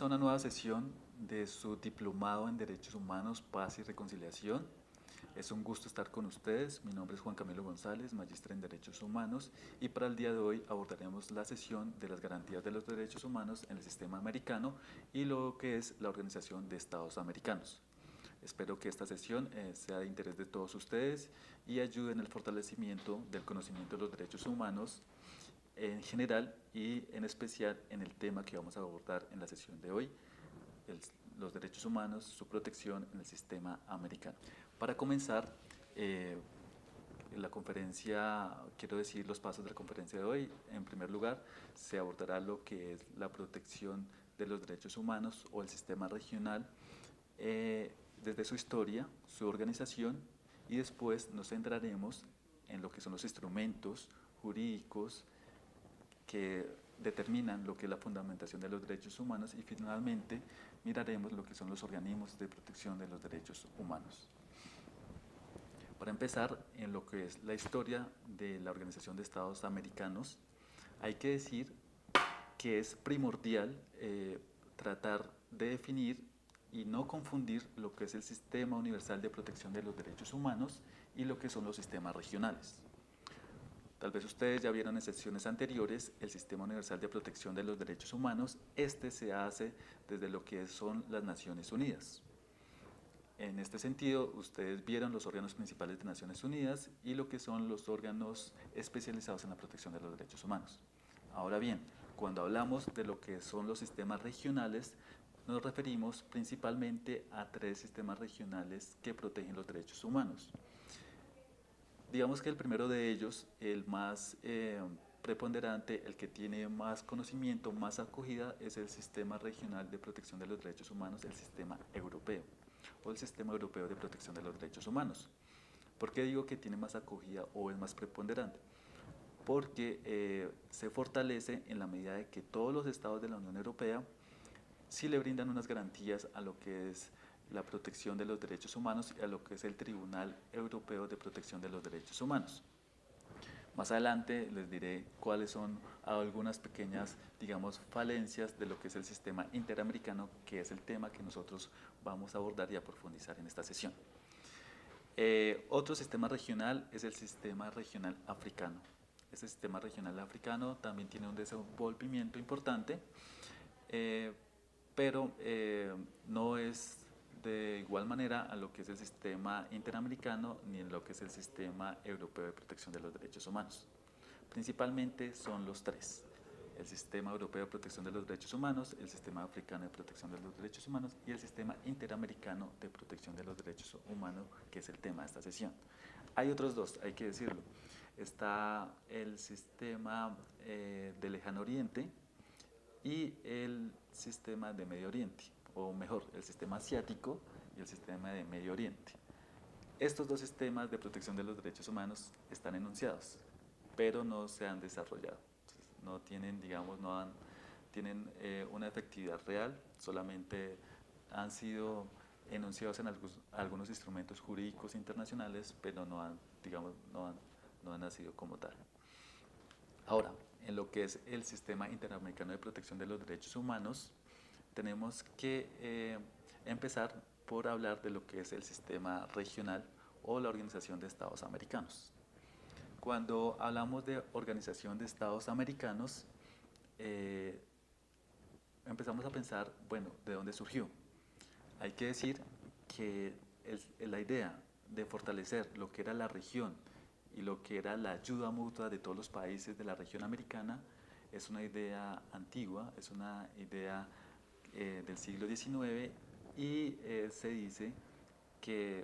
una nueva sesión de su Diplomado en Derechos Humanos, Paz y Reconciliación. Es un gusto estar con ustedes. Mi nombre es Juan Camilo González, magíster en Derechos Humanos, y para el día de hoy abordaremos la sesión de las garantías de los derechos humanos en el sistema americano y lo que es la Organización de Estados Americanos. Espero que esta sesión sea de interés de todos ustedes y ayude en el fortalecimiento del conocimiento de los derechos humanos en general y en especial en el tema que vamos a abordar en la sesión de hoy, los derechos humanos, su protección en el sistema americano. Para comenzar, en la conferencia, quiero decir los pasos de la conferencia de hoy. En primer lugar, se abordará lo que es la protección de los derechos humanos o el sistema regional desde su historia, su organización, y después nos centraremos en lo que son los instrumentos jurídicos que determinan lo que es la fundamentación de los derechos humanos y finalmente miraremos lo que son los organismos de protección de los derechos humanos. Para empezar, en lo que es la historia de la Organización de Estados Americanos, hay que decir que es primordial tratar de definir y no confundir lo que es el Sistema Universal de Protección de los Derechos Humanos y lo que son los sistemas regionales. Tal vez ustedes ya vieron en sesiones anteriores el Sistema Universal de Protección de los Derechos Humanos. Este se hace desde lo que son las Naciones Unidas. En este sentido, ustedes vieron los órganos principales de Naciones Unidas y lo que son los órganos especializados en la protección de los derechos humanos. Ahora bien, cuando hablamos de lo que son los sistemas regionales, nos referimos principalmente a 3 sistemas regionales que protegen los derechos humanos. Digamos que el primero de ellos, el más preponderante, el que tiene más conocimiento, más acogida, es el Sistema Regional de Protección de los Derechos Humanos, el Sistema Europeo, o el Sistema Europeo de Protección de los Derechos Humanos. ¿Por qué digo que tiene más acogida o es más preponderante? Porque se fortalece en la medida de que todos los estados de la Unión Europea sí le brindan unas garantías a lo que es la protección de los derechos humanos y a lo que es el Tribunal Europeo de Protección de los Derechos Humanos. Más adelante les diré cuáles son algunas pequeñas, digamos, falencias de lo que es el sistema interamericano, que es el tema que nosotros vamos a abordar y a profundizar en esta sesión. Otro sistema regional es el sistema regional africano. Este sistema regional africano también tiene un desenvolvimiento importante, pero no es de igual manera a lo que es el sistema interamericano ni en lo que es el sistema europeo de protección de los derechos humanos. Principalmente son los 3: el sistema europeo de protección de los derechos humanos, el sistema africano de protección de los derechos humanos y el sistema interamericano de protección de los derechos humanos, que es el tema de esta sesión. Hay otros 2, hay que decirlo. Está el sistema de Lejano Oriente y el sistema de Medio Oriente, o mejor, el sistema asiático y el sistema de Medio Oriente. Estos 2 sistemas de protección de los derechos humanos están enunciados, pero no se han desarrollado. Entonces, no tienen, digamos, tienen una efectividad real, solamente han sido enunciados en algunos instrumentos jurídicos internacionales, pero no han, digamos, no han nacido como tal. Ahora, en lo que es el Sistema Interamericano de Protección de los Derechos Humanos, tenemos que empezar por hablar de lo que es el sistema regional o la Organización de Estados Americanos. Cuando hablamos de Organización de Estados Americanos, empezamos a pensar, bueno, ¿de dónde surgió? Hay que decir que la idea de fortalecer lo que era la región y lo que era la ayuda mutua de todos los países de la región americana es una idea antigua, es una idea del siglo XIX y se dice que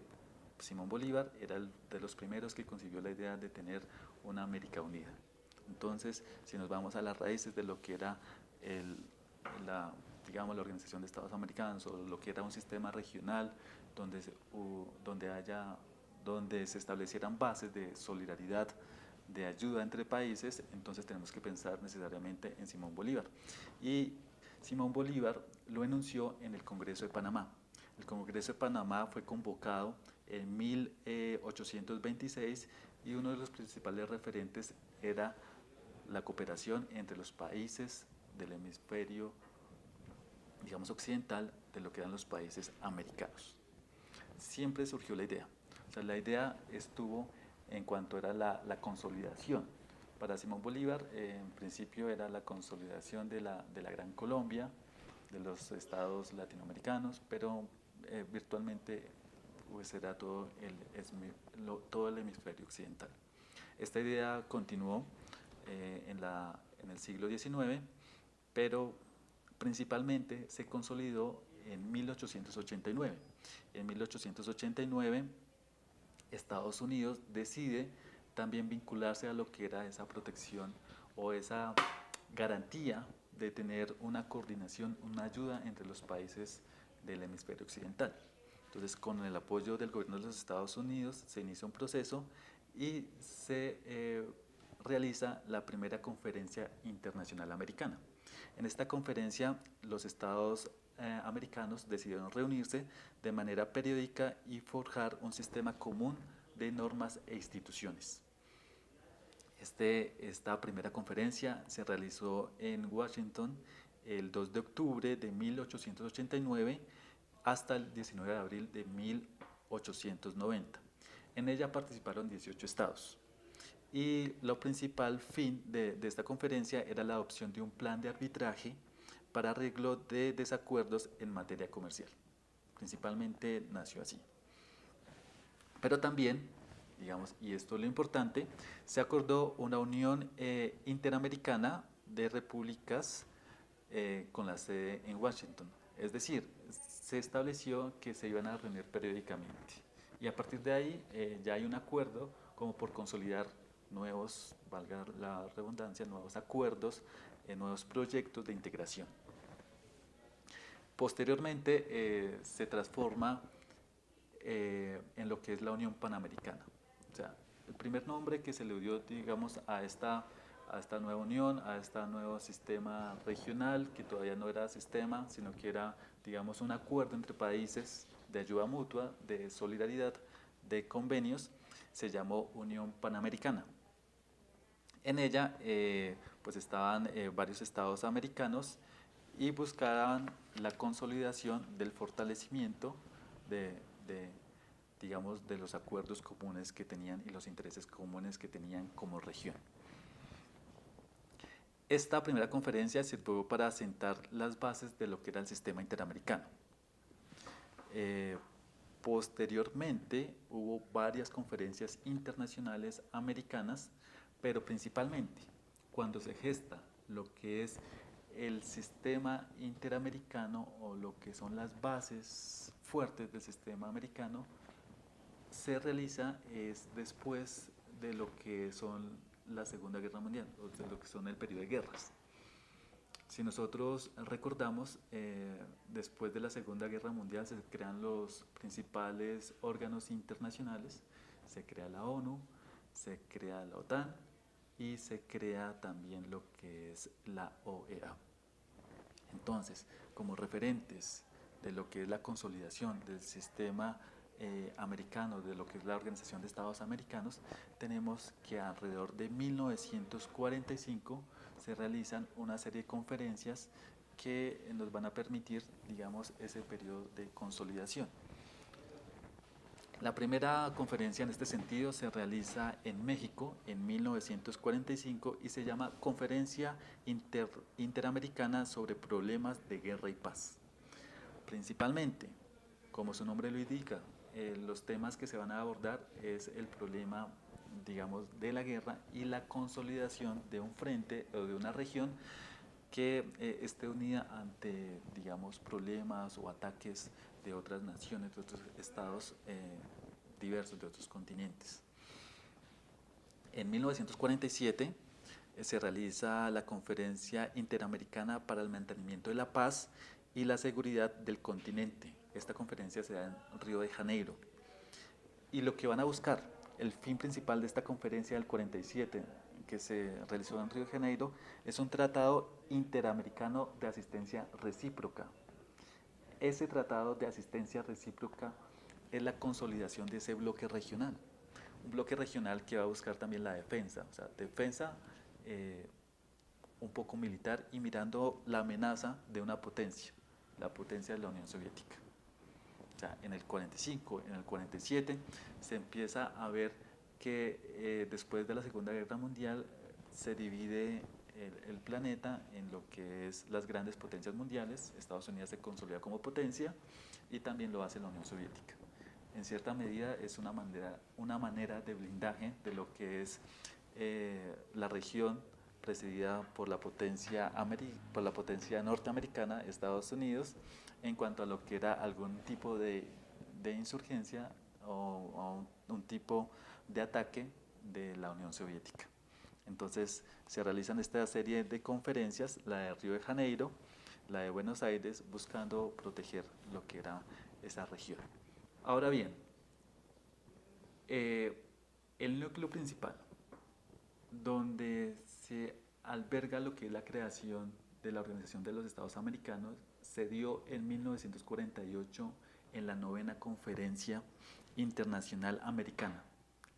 Simón Bolívar era de los primeros que concibió la idea de tener una América unida. Entonces, si nos vamos a las raíces de lo que era digamos, la Organización de Estados Americanos o lo que era un sistema regional donde se establecieran bases de solidaridad, de ayuda entre países, entonces tenemos que pensar necesariamente en Simón Bolívar. Y Simón Bolívar lo enunció en el Congreso de Panamá. El Congreso de Panamá fue convocado en 1826 y uno de los principales referentes era la cooperación entre los países del hemisferio digamos, occidental de lo que eran los países americanos. Siempre surgió la idea. O sea, la idea estuvo en cuanto era la consolidación. Para Simón Bolívar, en principio era la consolidación de la Gran Colombia, de los estados latinoamericanos, pero virtualmente pues era todo el hemisferio occidental. Esta idea continuó en el siglo XIX, pero principalmente se consolidó en 1889. En 1889, Estados Unidos decide también vincularse a lo que era esa protección o esa garantía de tener una coordinación, una ayuda entre los países del hemisferio occidental. Entonces, con el apoyo del gobierno de los Estados Unidos, se inicia un proceso y se realiza la primera conferencia internacional americana. En esta conferencia, los estados americanos decidieron reunirse de manera periódica y forjar un sistema común de normas e instituciones. Esta primera conferencia se realizó en Washington el 2 de octubre de 1889 hasta el 19 de abril de 1890. En ella participaron 18 estados. Y lo principal fin de esta conferencia era la adopción de un plan de arbitraje para arreglo de desacuerdos en materia comercial. Principalmente nació así. Pero también, digamos, y esto es lo importante, se acordó una unión interamericana de repúblicas con la sede en Washington. Es decir, se estableció que se iban a reunir periódicamente. Y a partir de ahí ya hay un acuerdo como por consolidar nuevos, valga la redundancia, nuevos acuerdos, nuevos proyectos de integración. Posteriormente se transforma en lo que es la Unión Panamericana. O sea, el primer nombre que se le dio, digamos, a esta nueva unión, a este nuevo sistema regional, que todavía no era sistema, sino que era, digamos, un acuerdo entre países de ayuda mutua, de solidaridad, de convenios, se llamó Unión Panamericana. En ella pues estaban varios estados americanos y buscaban la consolidación del fortalecimiento digamos, de los acuerdos comunes que tenían y los intereses comunes que tenían como región. Esta primera conferencia sirvió para asentar las bases de lo que era el sistema interamericano. Posteriormente hubo varias conferencias internacionales americanas, pero principalmente cuando se gesta lo que es el sistema interamericano o lo que son las bases fuertes del sistema americano, se realiza es después de lo que son la Segunda Guerra Mundial, o de lo que son el periodo de guerras. Si nosotros recordamos, después de la Segunda Guerra Mundial se crean los principales órganos internacionales, se crea la ONU, se crea la OTAN y se crea también lo que es la OEA. Entonces, como referentes de lo que es la consolidación del sistema americano, de lo que es la Organización de Estados Americanos, tenemos que alrededor de 1945 se realizan una serie de conferencias que nos van a permitir, digamos, ese periodo de consolidación. La primera conferencia en este sentido se realiza en México en 1945 y se llama Conferencia Interamericana sobre Problemas de Guerra y Paz. Principalmente, como su nombre lo indica, los temas que se van a abordar es el problema, digamos, de la guerra y la consolidación de un frente o de una región que esté unida ante, digamos, problemas o ataques de otras naciones, de otros estados diversos, de otros continentes. En 1947 se realiza la Conferencia Interamericana para el Mantenimiento de la Paz y la Seguridad del Continente. Esta conferencia se da en Río de Janeiro. Y lo que van a buscar, el fin principal de esta conferencia del 47, que se realizó en Río de Janeiro, es un tratado interamericano de asistencia recíproca. Ese tratado de asistencia recíproca es la consolidación de ese bloque regional. Un bloque regional que va a buscar también la defensa, o sea, defensa un poco militar y mirando la amenaza de una potencia. la potencia de la Unión Soviética. O sea, en el 45, en el 47 se empieza a ver que después de la Segunda Guerra Mundial se divide el planeta en lo que es las grandes potencias mundiales. Estados Unidos se consolida como potencia y también lo hace la Unión Soviética. En cierta medida es una manera de blindaje de lo que es la región presidida por la potencia norteamericana, Estados Unidos, en cuanto a lo que era algún tipo de insurgencia o un tipo de ataque de la Unión Soviética. Entonces se realizan esta serie de conferencias, la de Río de Janeiro, la de Buenos Aires, buscando proteger lo que era esa región. Ahora bien, el núcleo principal, donde se alberga lo que es la creación de la Organización de los Estados Americanos, se dio en 1948 en la 9ª Conferencia Internacional Americana.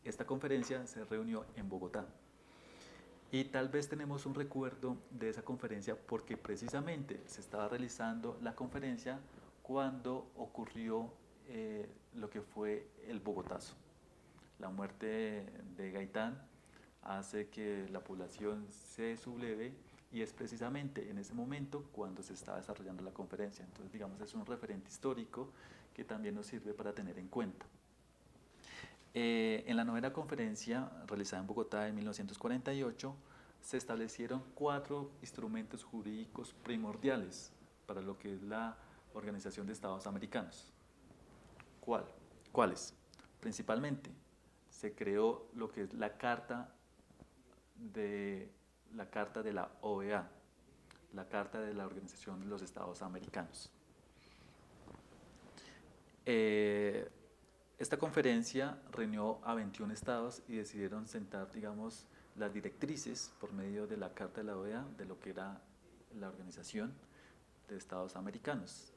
Esta conferencia se reunió en Bogotá. Y tal vez tenemos un recuerdo de esa conferencia porque precisamente se estaba realizando la conferencia cuando ocurrió lo que fue el Bogotazo. La muerte de Gaitán hace que la población se subleve y es precisamente en ese momento cuando se está desarrollando la conferencia. Entonces, digamos, es un referente histórico que también nos sirve para tener en cuenta. En la 9ª conferencia realizada en Bogotá en 1948 se establecieron 4 instrumentos jurídicos primordiales para lo que es la Organización de Estados Americanos. ¿Cuáles? Principalmente se creó lo que es la Carta de la OEA, la Carta de la Organización de los Estados Americanos. Esta conferencia reunió a 21 estados y decidieron sentar, digamos, las directrices por medio de la Carta de la OEA de lo que era la Organización de Estados Americanos.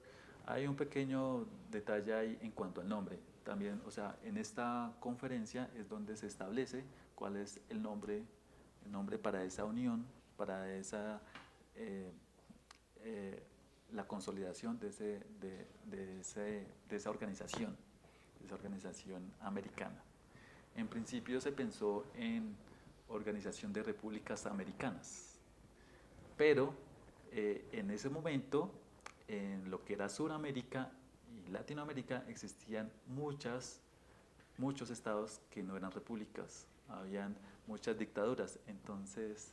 Hay un pequeño detalle ahí en cuanto al nombre. También, o sea, en esta conferencia es donde se establece cuál es el nombre para esa unión, para la consolidación de esa organización americana. En principio se pensó en Organización de Repúblicas Americanas, pero en ese momento, en lo que era Suramérica y Latinoamérica, existían muchos estados que no eran repúblicas, habían muchas dictaduras, entonces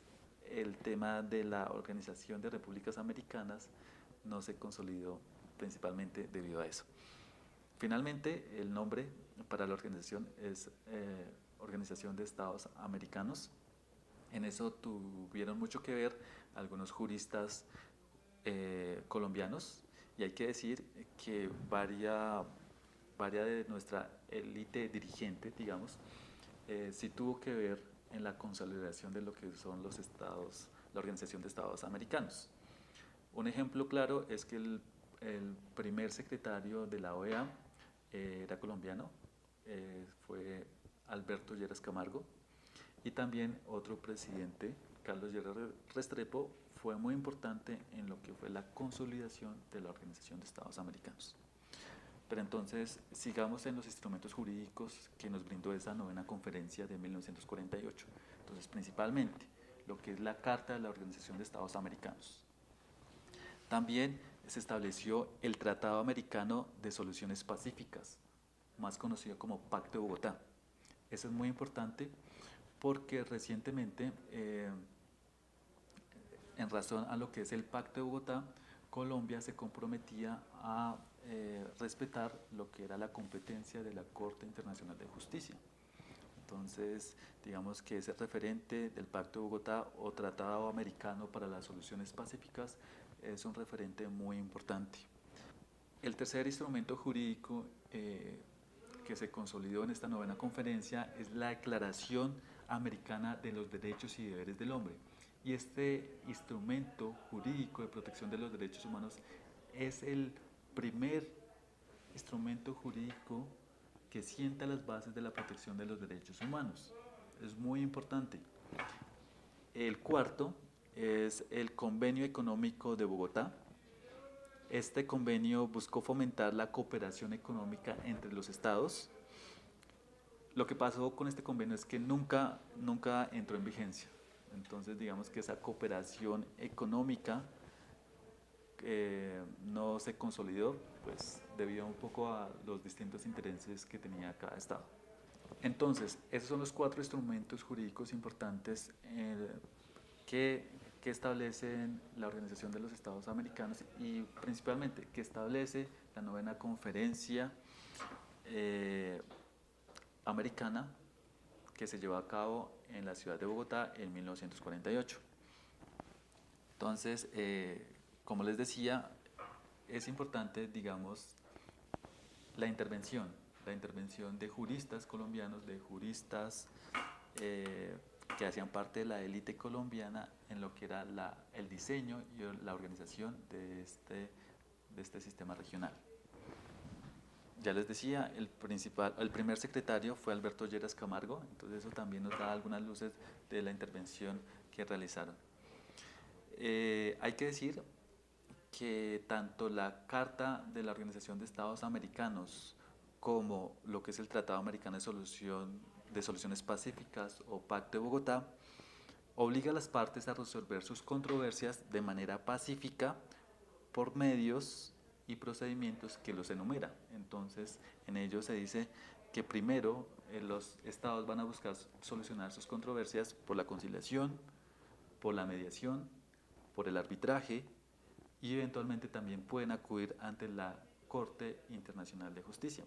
el tema de la Organización de Repúblicas Americanas no se consolidó principalmente debido a eso. Finalmente, el nombre para la organización es Organización de Estados Americanos. En eso tuvieron mucho que ver algunos juristas colombianos, y hay que decir que varias de nuestra élite dirigente, digamos, sí tuvo que ver en la consolidación de lo que son los estados, la Organización de Estados Americanos. Un ejemplo claro es que el primer secretario de la OEA era colombiano, fue Alberto Lleras Camargo, y también otro presidente, Carlos Lleras Restrepo, fue muy importante en lo que fue la consolidación de la Organización de Estados Americanos. Pero entonces, sigamos en los instrumentos jurídicos que nos brindó esa 9ª conferencia de 1948. Entonces, principalmente, lo que es la Carta de la Organización de Estados Americanos. También se estableció el Tratado Americano de Soluciones Pacíficas, más conocido como Pacto de Bogotá. Eso es muy importante porque recientemente, en razón a lo que es el Pacto de Bogotá, Colombia se comprometía a respetar lo que era la competencia de la Corte Internacional de Justicia. Entonces, digamos que ese referente del Pacto de Bogotá o Tratado Americano para las Soluciones Pacíficas es un referente muy importante. El tercer instrumento jurídico que se consolidó en esta 9ª conferencia es la Declaración Americana de los Derechos y Deberes del Hombre. Y este instrumento jurídico de protección de los derechos humanos es el primer instrumento jurídico que sienta las bases de la protección de los derechos humanos. Es muy importante. El cuarto es el Convenio Económico de Bogotá, Este convenio buscó fomentar la cooperación económica entre los estados. Lo que pasó con este convenio es que nunca entró en vigencia. Entonces, digamos que esa cooperación económica no se consolidó, pues debido un poco a los distintos intereses que tenía cada estado. Entonces, esos son los cuatro instrumentos jurídicos importantes que establecen la Organización de los Estados Americanos y principalmente que establece la novena conferencia eh, americana que se llevó a cabo en la ciudad de Bogotá en 1948. Entonces, como les decía, es importante, digamos, la intervención de juristas colombianos, de juristas que hacían parte de la élite colombiana en lo que era el diseño y la organización de este sistema regional. Ya les decía, el primer secretario fue Alberto Lleras Camargo, entonces eso también nos da algunas luces de la intervención que realizaron. Hay que decir que tanto la Carta de la Organización de Estados Americanos como lo que es el Tratado Americano de Soluciones Pacíficas o Pacto de Bogotá obliga a las partes a resolver sus controversias de manera pacífica por medios y procedimientos que los enumera. Entonces, en ellos se dice que primero los estados van a buscar solucionar sus controversias por la conciliación, por la mediación, por el arbitraje y eventualmente también pueden acudir ante la Corte Internacional de Justicia.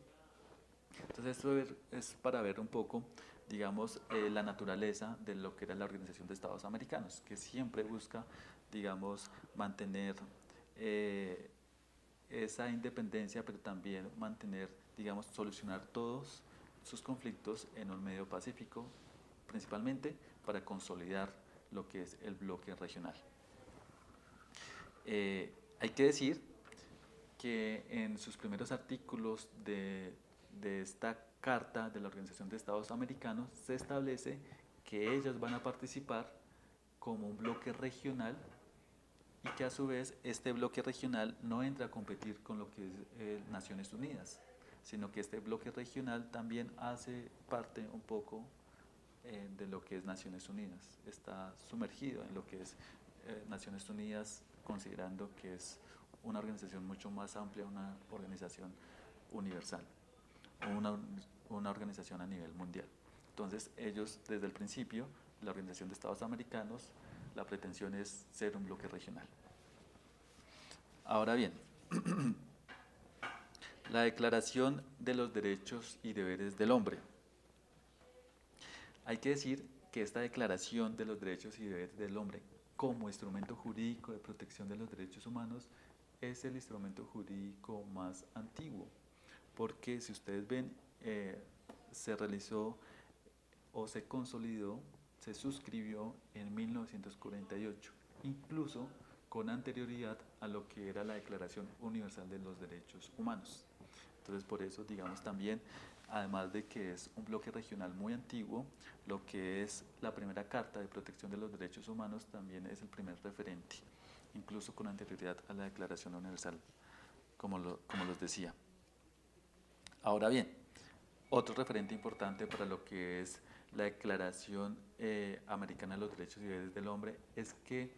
Entonces esto es para ver un poco, digamos, la naturaleza de lo que era la Organización de Estados Americanos, que siempre busca, digamos, mantener esa independencia, pero también mantener, digamos, solucionar todos sus conflictos en un medio pacífico, principalmente para consolidar lo que es el bloque regional. Hay que decir que en sus primeros artículos de esta Carta de la Organización de Estados Americanos se establece que ellas van a participar como un bloque regional y que a su vez este bloque regional no entra a competir con lo que es Naciones Unidas, sino que este bloque regional también hace parte un poco de lo que es Naciones Unidas, está sumergido en lo que es Naciones Unidas, considerando que es una organización mucho más amplia, una organización universal, una organización a nivel mundial. Entonces ellos desde el principio, la Organización de Estados Americanos, la pretensión es ser un bloque regional. Ahora bien, la Declaración de los Derechos y Deberes del Hombre. Hay que decir que esta Declaración de los Derechos y Deberes del Hombre, como instrumento jurídico de protección de los derechos humanos, es el instrumento jurídico más antiguo, porque si ustedes ven, se realizó o se consolidó, se suscribió en 1948, incluso con anterioridad a lo que era la Declaración Universal de los Derechos Humanos. Entonces, por eso, digamos, también, además de que es un bloque regional muy antiguo, lo que es la primera Carta de Protección de los Derechos Humanos también es el primer referente, incluso con anterioridad a la Declaración Universal, como los decía. Ahora bien, otro referente importante para lo que es la Declaración Americana de los Derechos y Deberes del Hombre es que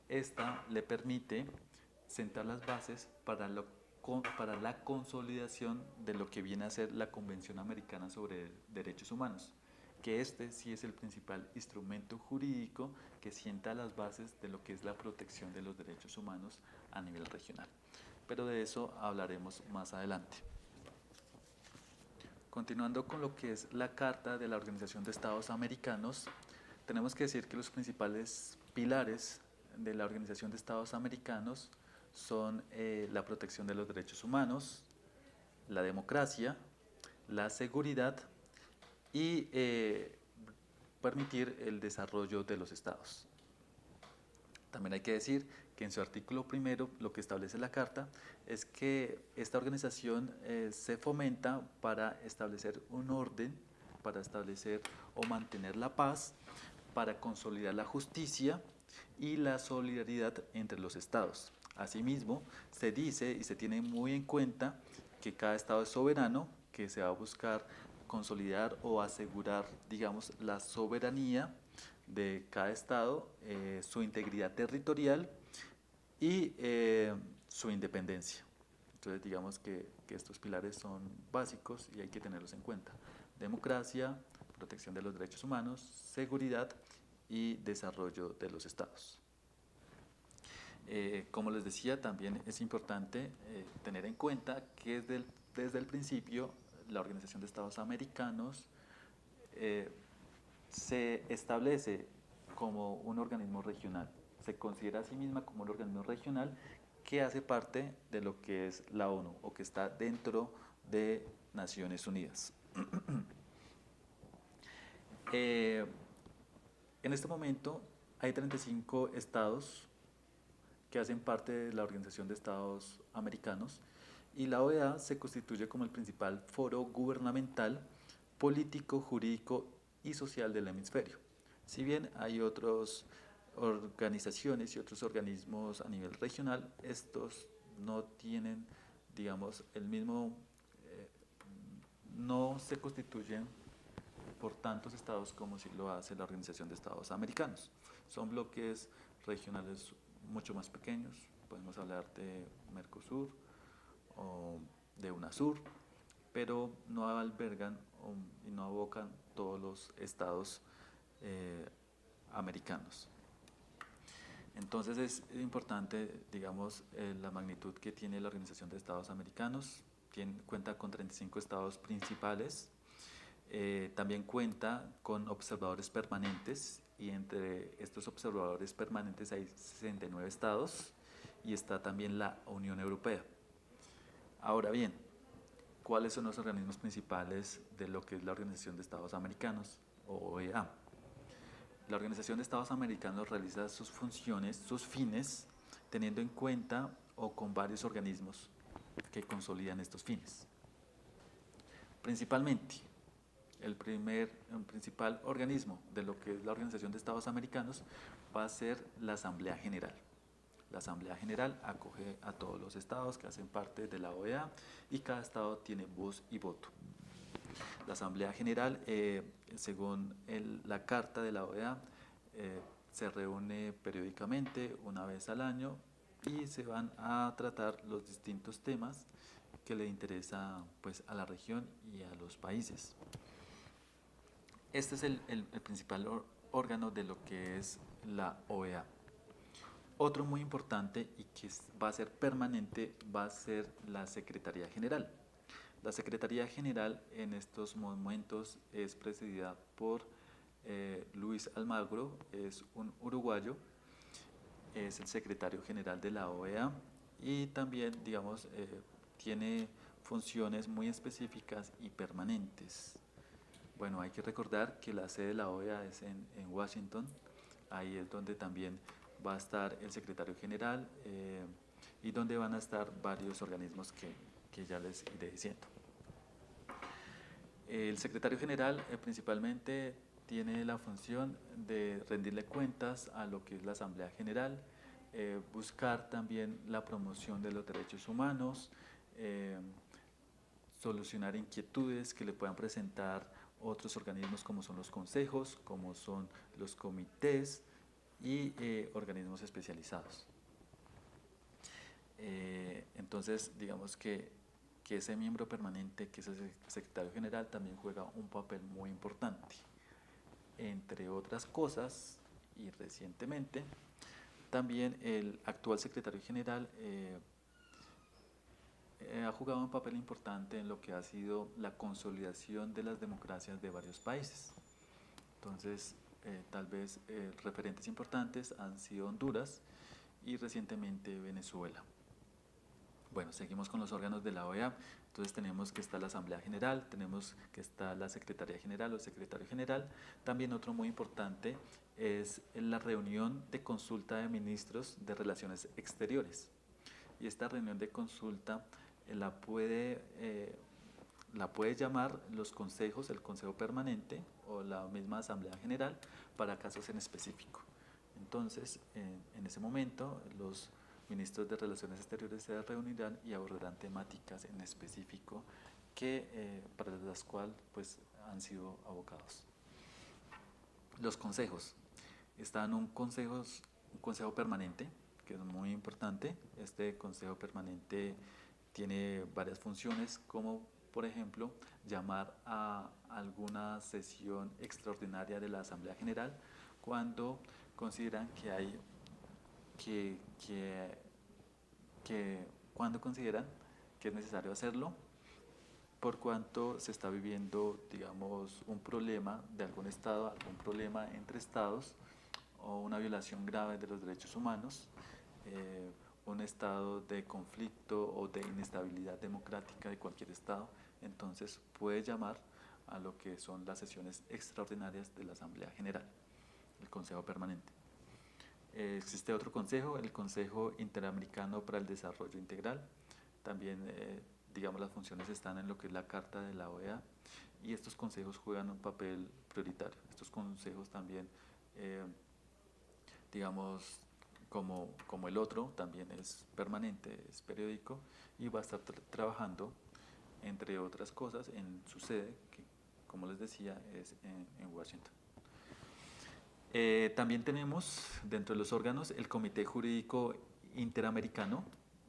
esta le permite sentar las bases para la consolidación de lo que viene a ser la Convención Americana sobre Derechos Humanos, que este sí es el principal instrumento jurídico que sienta las bases de lo que es la protección de los derechos humanos a nivel regional. Pero de eso hablaremos más adelante. Continuando con lo que es la Carta de la Organización de Estados Americanos, tenemos que decir que los principales pilares de la Organización de Estados Americanos son la protección de los derechos humanos, la democracia, la seguridad y permitir el desarrollo de los estados. También hay que decir que en su artículo primero lo que establece la Carta es que esta organización se fomenta para establecer un orden, para establecer o mantener la paz, para consolidar la justicia y la solidaridad entre los estados, Asimismo, se dice y se tiene muy en cuenta que cada Estado es soberano, que se va a buscar consolidar o asegurar, digamos, la soberanía de cada Estado, su integridad territorial y su independencia. Entonces, digamos que estos pilares son básicos y hay que tenerlos en cuenta. Democracia, protección de los derechos humanos, seguridad y desarrollo de los estados. Como les decía, también es importante tener en cuenta que desde el principio la Organización de Estados Americanos se establece como un organismo regional, se considera a sí misma como un organismo regional que hace parte de lo que es la ONU o que está dentro de Naciones Unidas. En este momento hay 35 estados que hacen parte de la Organización de Estados Americanos y la OEA se constituye como el principal foro gubernamental, político, jurídico y social del hemisferio. Si bien hay otras organizaciones y otros organismos a nivel regional, estos no tienen, digamos, el mismo, no se constituyen por tantos estados como si lo hace la Organización de Estados Americanos. Son bloques regionales mucho más pequeños, podemos hablar de Mercosur o de UNASUR, pero no albergan y no abocan todos los estados americanos. Entonces es importante, digamos, la magnitud que tiene la Organización de Estados Americanos. Cuenta con 35 estados principales. También cuenta con observadores permanentes y entre estos observadores permanentes hay 69 estados y está también la Unión Europea. Ahora bien, ¿cuáles son los organismos principales de lo que es la Organización de Estados Americanos o OEA? La Organización de Estados Americanos realiza sus funciones, sus fines, teniendo en cuenta o con varios organismos que consolidan estos fines. Principalmente, el principal organismo de lo que es la Organización de Estados Americanos va a ser la Asamblea General. La Asamblea General acoge a todos los estados que hacen parte de la OEA y cada estado tiene voz y voto. La Asamblea General, según la Carta de la OEA, se reúne periódicamente, una vez al año, y se van a tratar los distintos temas que le interesa pues, a la región y a los países. Este es el principal órgano de lo que es la OEA. Otro muy importante y que va a ser permanente va a ser la Secretaría General. La Secretaría General en estos momentos es presidida por Luis Almagro, es un uruguayo, es el secretario general de la OEA y también, digamos, tiene funciones muy específicas y permanentes. Bueno, hay que recordar que la sede de la OEA es en Washington, ahí es donde también va a estar el secretario general y donde van a estar varios organismos que ya les iré diciendo. El secretario general principalmente tiene la función de rendirle cuentas a lo que es la Asamblea General, buscar también la promoción de los derechos humanos, solucionar inquietudes que le puedan presentar otros organismos como son los consejos, como son los comités y organismos especializados. Entonces, digamos que ese miembro permanente, que es el secretario general, también juega un papel muy importante. Entre otras cosas, y recientemente, también el actual secretario general ha jugado un papel importante en lo que ha sido la consolidación de las democracias de varios países. Entonces, tal vez referentes importantes han sido Honduras y recientemente Venezuela. Bueno, seguimos con los órganos de la OEA. Entonces tenemos que está la Asamblea General, tenemos que está la Secretaría General o Secretario General. También otro muy importante es la reunión de consulta de ministros de Relaciones Exteriores. Y esta reunión de consulta la puede llamar los consejos, el Consejo Permanente o la misma Asamblea General para casos en específico. Entonces, en ese momento, los ministros de Relaciones Exteriores se reunirán y abordarán temáticas en específico para las cuales pues, han sido abocados. Los consejos. Están un consejo permanente, que es muy importante. Este consejo permanente tiene varias funciones, como por ejemplo llamar a alguna sesión extraordinaria de la Asamblea General cuando consideran que hay cuando consideran que es necesario hacerlo, por cuanto se está viviendo, digamos, un problema de algún estado, algún problema entre estados o una violación grave de los derechos humanos, un estado de conflicto o de inestabilidad democrática de cualquier estado, entonces puede llamar a lo que son las sesiones extraordinarias de la Asamblea General, el Consejo Permanente. Existe otro consejo, el Consejo Interamericano para el Desarrollo Integral. También, digamos, las funciones están en lo que es la Carta de la OEA y estos consejos juegan un papel prioritario. Estos consejos también, digamos, como el otro, también es permanente, es periódico y va a estar trabajando, entre otras cosas, en su sede, que como les decía es en Washington. También tenemos dentro de los órganos el Comité Jurídico Interamericano.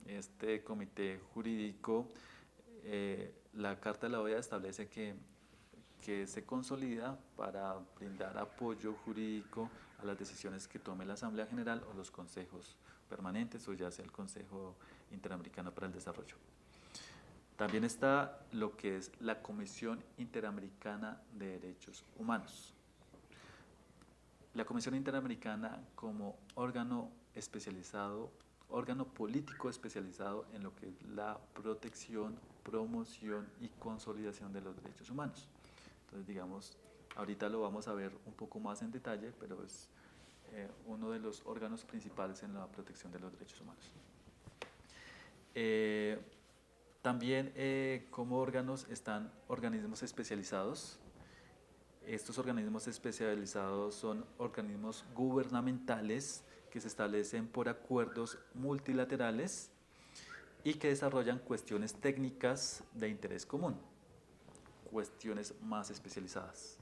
Este comité jurídico, la Carta de la OEA establece que se consolida para brindar apoyo jurídico a las decisiones que tome la Asamblea General o los consejos permanentes o ya sea el Consejo Interamericano para el Desarrollo. También está lo que es la Comisión Interamericana de Derechos Humanos. La Comisión Interamericana como órgano especializado, órgano político especializado en lo que es la protección, promoción y consolidación de los derechos humanos. Entonces, digamos, ahorita lo vamos a ver un poco más en detalle, pero es uno de los órganos principales en la protección de los derechos humanos. También como órganos están organismos especializados. Estos organismos especializados son organismos gubernamentales que se establecen por acuerdos multilaterales y que desarrollan cuestiones técnicas de interés común, cuestiones más especializadas.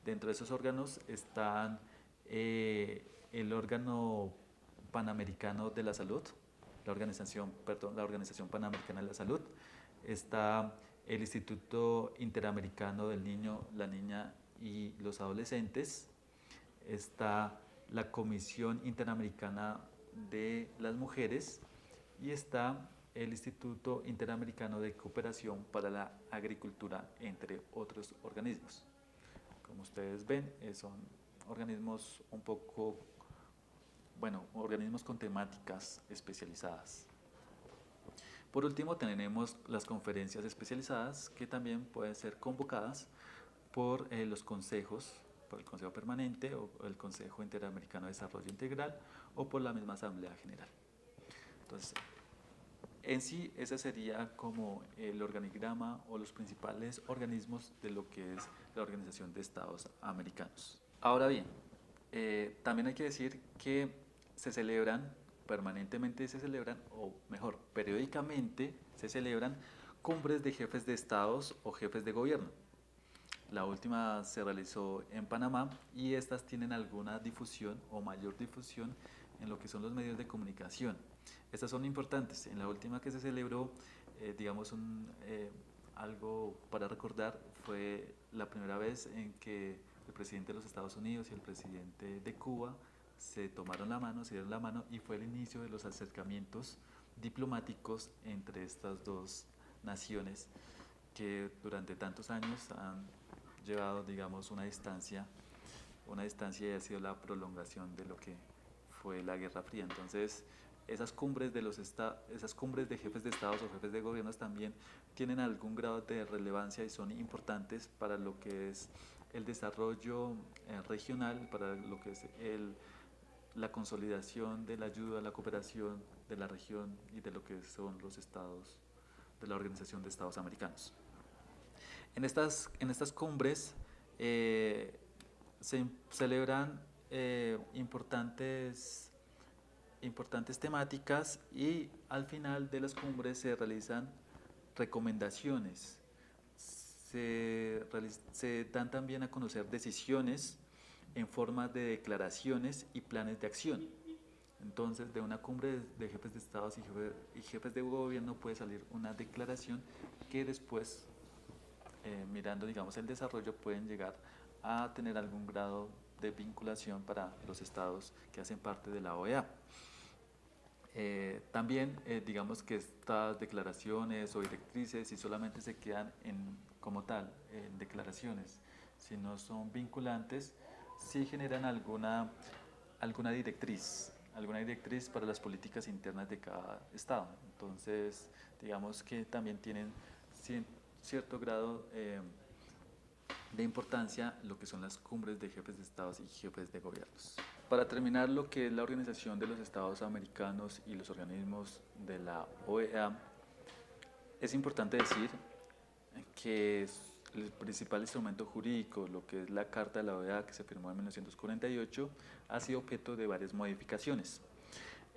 Dentro de esos órganos están el órgano panamericano de la salud, la Organización Panamericana de la Salud, está el Instituto Interamericano del Niño, la Niña y los Adolescentes, está la Comisión Interamericana de las Mujeres y está el Instituto Interamericano de Cooperación para la Agricultura, entre otros organismos. Como ustedes ven, son organismos un poco, bueno, organismos con temáticas especializadas. Por último, tenemos las conferencias especializadas que también pueden ser convocadas por los consejos, por el Consejo Permanente o el Consejo Interamericano de Desarrollo Integral o por la misma Asamblea General. Entonces, en sí, ese sería como el organigrama o los principales organismos de lo que es la Organización de Estados Americanos. Ahora bien, también hay que decir que permanentemente se celebran, o mejor, periódicamente se celebran cumbres de jefes de estados o jefes de gobierno. La última se realizó en Panamá y estas tienen alguna difusión o mayor difusión en lo que son los medios de comunicación. Estas son importantes. En la última que se celebró, digamos, algo para recordar, fue la primera vez en que el presidente de los Estados Unidos y el presidente de Cuba se tomaron la mano, se dieron la mano y fue el inicio de los acercamientos diplomáticos entre estas dos naciones que durante tantos años han llevado, digamos, una distancia y ha sido la prolongación de lo que fue la Guerra Fría. Entonces, esas cumbres de jefes de estados o jefes de gobiernos también tienen algún grado de relevancia y son importantes para lo que es el desarrollo regional, para lo que es la consolidación de la ayuda, la cooperación de la región y de lo que son los estados de la Organización de Estados Americanos. En estas cumbres se celebran importantes importantes temáticas y al final de las cumbres se realizan recomendaciones. Se dan también a conocer decisiones en forma de declaraciones y planes de acción. Entonces, de una cumbre de jefes de estados y jefes de gobierno puede salir una declaración que después, mirando, digamos, el desarrollo, pueden llegar a tener algún grado de vinculación para los estados que hacen parte de la OEA. También, digamos que estas declaraciones o directrices, si solamente se quedan como tal, en declaraciones, si no son vinculantes, sí generan alguna directriz para las políticas internas de cada estado. Entonces, digamos que también tienen cierto grado de importancia lo que son las cumbres de jefes de estados y jefes de gobiernos. Para terminar, lo que es la Organización de los Estados Americanos y los organismos de la OEA, es importante decir que el principal instrumento jurídico, lo que es la Carta de la OEA que se firmó en 1948, ha sido objeto de varias modificaciones.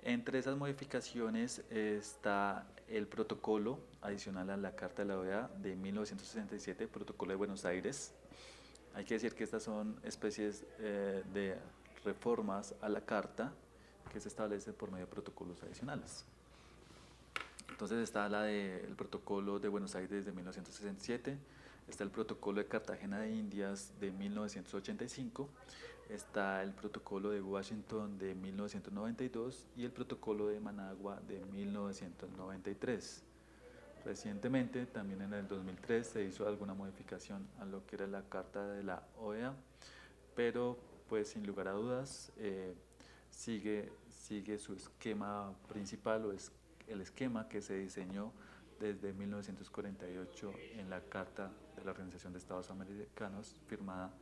Entre esas modificaciones está el protocolo adicional a la Carta de la OEA de 1967, Protocolo de Buenos Aires. Hay que decir que estas son especies de reformas a la Carta que se establecen por medio de protocolos adicionales. Entonces está el Protocolo de Buenos Aires de 1967, está el Protocolo de Cartagena de Indias de 1985, está el Protocolo de Washington de 1992 y el Protocolo de Managua de 1993. Recientemente, también en el 2003, se hizo alguna modificación a lo que era la Carta de la OEA, pero pues sin lugar a dudas sigue su esquema principal o es el esquema que se diseñó desde 1948 en la Carta de la Organización de Estados Americanos, firmada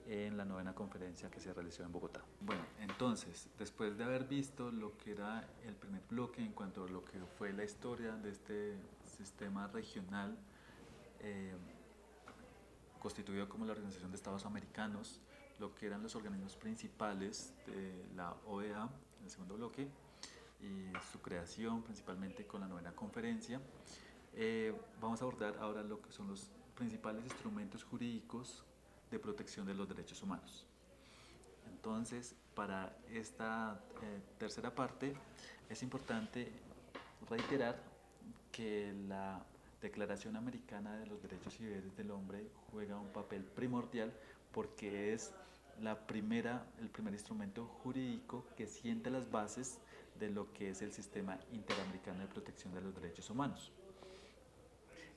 en la 9ª conferencia que se realizó en Bogotá. Bueno, entonces, después de haber visto lo que era el primer bloque en cuanto a lo que fue la historia de este sistema regional constituido como la Organización de Estados Americanos, lo que eran los organismos principales de la OEA en el segundo bloque y su creación principalmente con la 9ª conferencia, vamos a abordar ahora lo que son los principales instrumentos jurídicos de protección de los derechos humanos. Entonces, para esta tercera parte es importante reiterar que la Declaración Americana de los Derechos y Deberes del Hombre juega un papel primordial porque es el primer instrumento jurídico que sienta las bases de lo que es el Sistema Interamericano de Protección de los Derechos Humanos.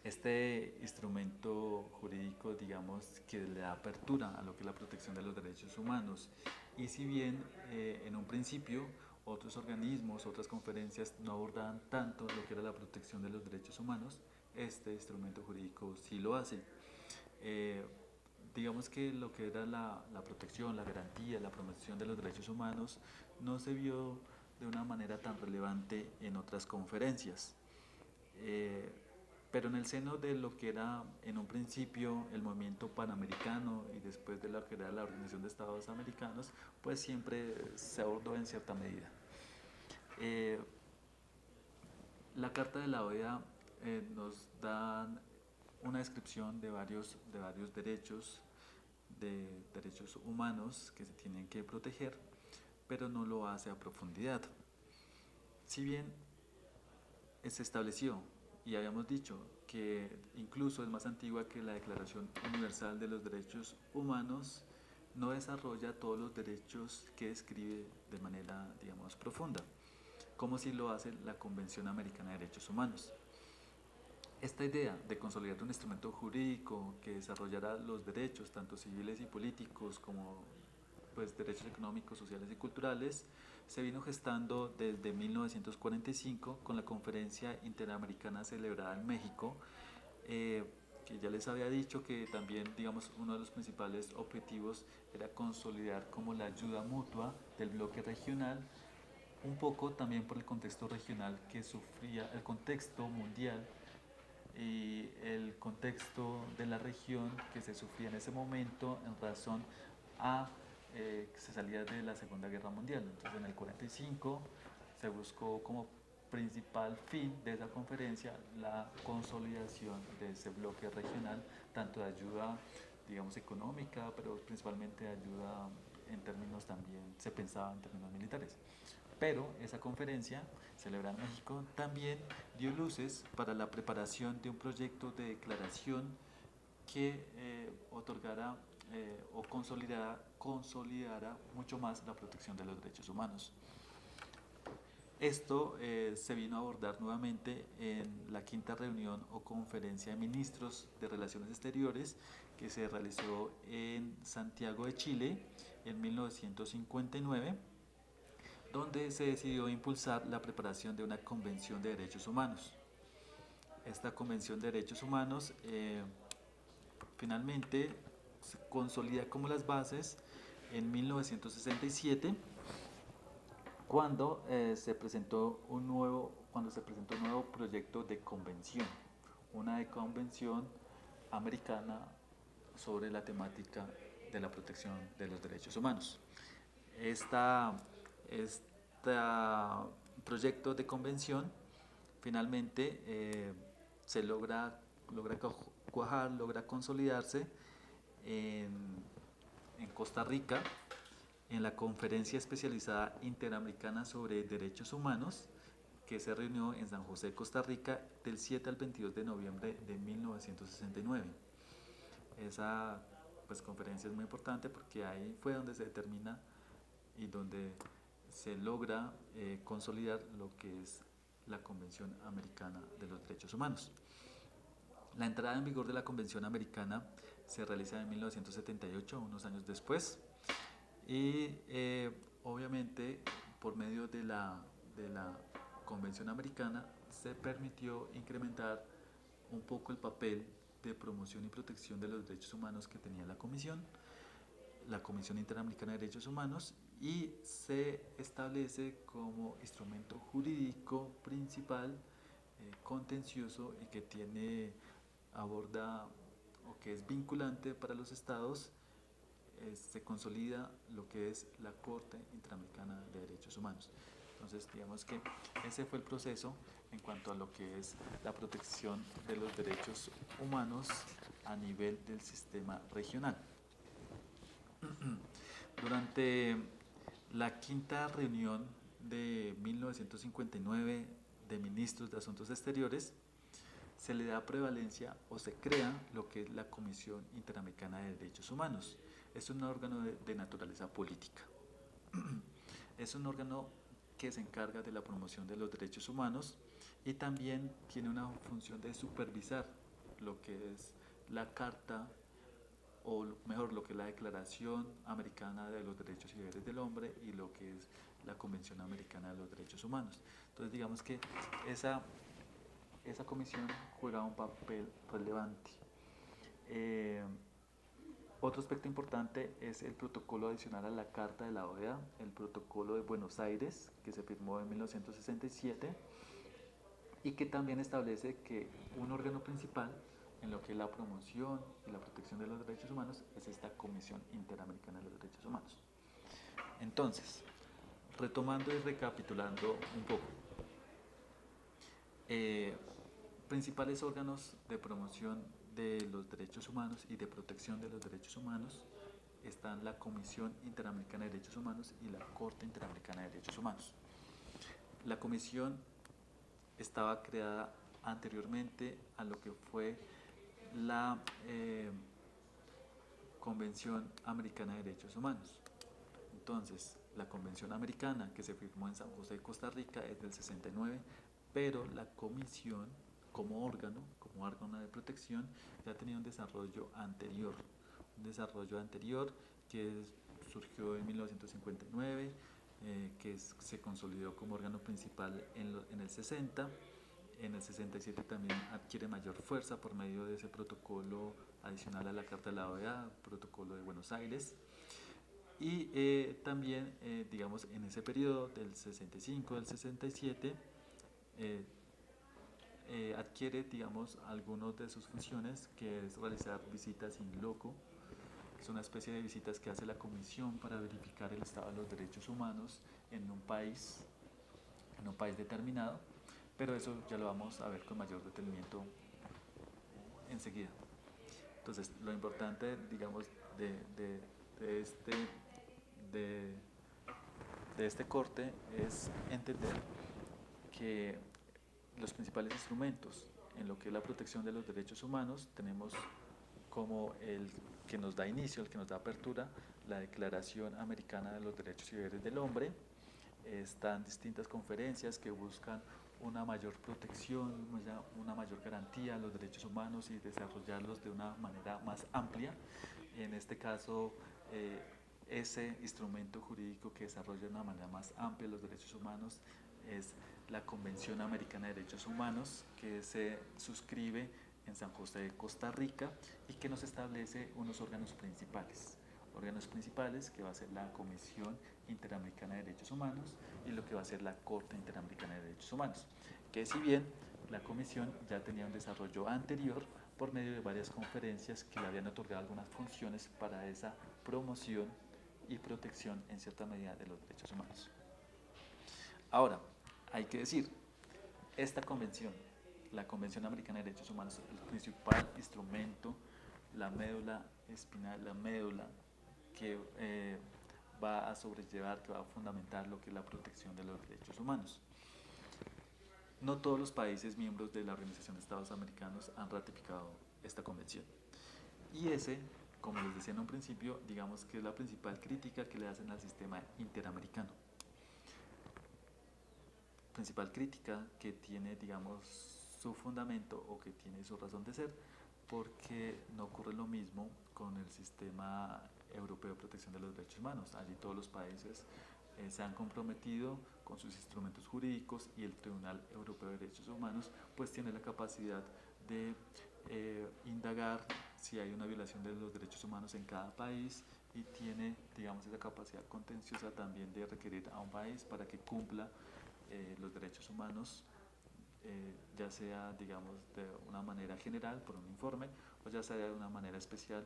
Este instrumento jurídico, digamos, que le da apertura a lo que es la protección de los derechos humanos. Y si bien en un principio otros organismos, otras conferencias no abordaban tanto lo que era la protección de los derechos humanos, este instrumento jurídico sí lo hace. Digamos que lo que era la protección, la garantía, la promoción de los derechos humanos no se vio de una manera tan relevante en otras conferencias. Pero en el seno de lo que era en un principio el movimiento panamericano y después de lo que era la Organización de Estados Americanos, pues siempre se abordó en cierta medida. La Carta de la OEA nos da una descripción de varios derechos humanos que se tienen que proteger, pero no lo hace a profundidad. Si bien se estableció y habíamos dicho que incluso es más antigua que la Declaración Universal de los Derechos Humanos, no desarrolla todos los derechos que describe de manera, digamos, profunda, como si lo hace la Convención Americana de Derechos Humanos. Esta idea de consolidar un instrumento jurídico que desarrollará los derechos, tanto civiles y políticos, como pues, derechos económicos, sociales y culturales, se vino gestando desde 1945 con la Conferencia Interamericana celebrada en México, que ya les había dicho que también, digamos, uno de los principales objetivos era consolidar como la ayuda mutua del bloque regional, un poco también por el contexto regional que sufría, el contexto mundial y el contexto de la región que se sufría en ese momento en razón a que se salía de la Segunda Guerra Mundial. Entonces en el 45 se buscó como principal fin de esa conferencia la consolidación de ese bloque regional, tanto de ayuda, digamos, económica, pero principalmente de ayuda en términos también, se pensaba en términos militares. Pero esa conferencia, celebrada en México, también dio luces para la preparación de un proyecto de declaración que otorgara o consolidara mucho más la protección de los derechos humanos. Esto se vino a abordar nuevamente en la quinta reunión o conferencia de ministros de Relaciones Exteriores que se realizó en Santiago de Chile en 1959, donde se decidió impulsar la preparación de una convención de derechos humanos. Esta convención de derechos humanos finalmente se consolida como las bases en 1967 cuando se presentó un nuevo proyecto de convención, una de convención americana sobre la temática de la protección de los derechos humanos. Este proyecto de convención finalmente se logra cuajar, logra consolidarse en, en Costa Rica, en la Conferencia Especializada Interamericana sobre Derechos Humanos, que se reunió en San José, Costa Rica, del 7 al 22 de noviembre de 1969. Esa conferencia es muy importante porque ahí fue donde se determina y donde se logra consolidar lo que es la Convención Americana de los Derechos Humanos. La entrada en vigor de la Convención Americana se realiza en 1978, unos años después, y obviamente por medio de la Convención Americana se permitió incrementar un poco el papel de promoción y protección de los derechos humanos que tenía la Comisión Interamericana de Derechos Humanos, y se establece como instrumento jurídico principal, contencioso, y que aborda o que es vinculante para los estados. Se consolida lo que es la Corte Interamericana de Derechos Humanos. Entonces, digamos que ese fue el proceso en cuanto a lo que es la protección de los derechos humanos a nivel del sistema regional. Durante la quinta reunión de 1959 de ministros de Asuntos Exteriores, se le da prevalencia o se crea lo que es la Comisión Interamericana de Derechos Humanos. Es un órgano de naturaleza política. Es un órgano que se encarga de la promoción de los derechos humanos y también tiene una función de supervisar lo que es la Carta, o mejor, lo que es la Declaración Americana de los Derechos y Deberes del Hombre y lo que es la Convención Americana de los Derechos Humanos. Entonces, digamos que esa comisión juega un papel relevante. Otro aspecto importante es el protocolo adicional a la Carta de la OEA, el Protocolo de Buenos Aires, que se firmó en 1967 y que también establece que un órgano principal en lo que es la promoción y la protección de los derechos humanos es esta Comisión Interamericana de los Derechos Humanos. Entonces, retomando y recapitulando un poco, principales órganos de promoción de los derechos humanos y de protección de los derechos humanos están la Comisión Interamericana de Derechos Humanos y la Corte Interamericana de Derechos Humanos. La comisión estaba creada anteriormente a lo que fue la Convención Americana de Derechos Humanos. Entonces, la Convención Americana, que se firmó en San José, Costa Rica, es del 69, pero la comisión como órgano de protección, ya tenía un desarrollo anterior que surgió en 1959, que se consolidó como órgano principal en el 60. En el 67 también adquiere mayor fuerza por medio de ese protocolo adicional a la Carta de la OEA, protocolo de Buenos Aires. Y también, digamos, en ese periodo del 65 al 67, adquiere, digamos, algunas de sus funciones, que es realizar visitas in loco. Es una especie de visitas que hace la Comisión para verificar el estado de los derechos humanos en un país. en un país determinado, pero eso ya lo vamos a ver con mayor detenimiento enseguida. Entonces, lo importante, digamos, de este, de, de este corte es entender que los principales instrumentos en lo que es la protección de los derechos humanos tenemos como el que nos da inicio, el que nos da apertura, la Declaración Americana de los Derechos y Deberes del Hombre. Están distintas conferencias que buscan una mayor protección, una mayor garantía a los derechos humanos y desarrollarlos de una manera más amplia. En este caso, ese instrumento jurídico que desarrolla de una manera más amplia los derechos humanos es la Convención Americana de Derechos Humanos, que se suscribe en San José de Costa Rica y que nos establece unos órganos principales que va a ser la Comisión Interamericana de Derechos Humanos y lo que va a ser la Corte Interamericana de Derechos Humanos, que si bien la Comisión ya tenía un desarrollo anterior por medio de varias conferencias que le habían otorgado algunas funciones para esa promoción y protección en cierta medida de los derechos humanos. Ahora, hay que decir, esta convención, la Convención Americana de Derechos Humanos, el principal instrumento, la médula espinal, la médula que va a sobrellevar, que va a fundamentar lo que es la protección de los derechos humanos. No todos los países miembros de la Organización de Estados Americanos han ratificado esta convención. Y ese, como les decía en un principio, digamos que es la principal crítica que le hacen al sistema interamericano. Principal crítica que tiene, digamos, su fundamento o que tiene su razón de ser, porque no ocurre lo mismo con el sistema europeo de protección de los derechos humanos. Allí todos los países se han comprometido con sus instrumentos jurídicos y el Tribunal Europeo de Derechos Humanos pues tiene la capacidad de indagar si hay una violación de los derechos humanos en cada país y tiene, digamos, esa capacidad contenciosa también de requerir a un país para que cumpla los derechos humanos, ya sea, digamos, de una manera general por un informe o ya sea de una manera especial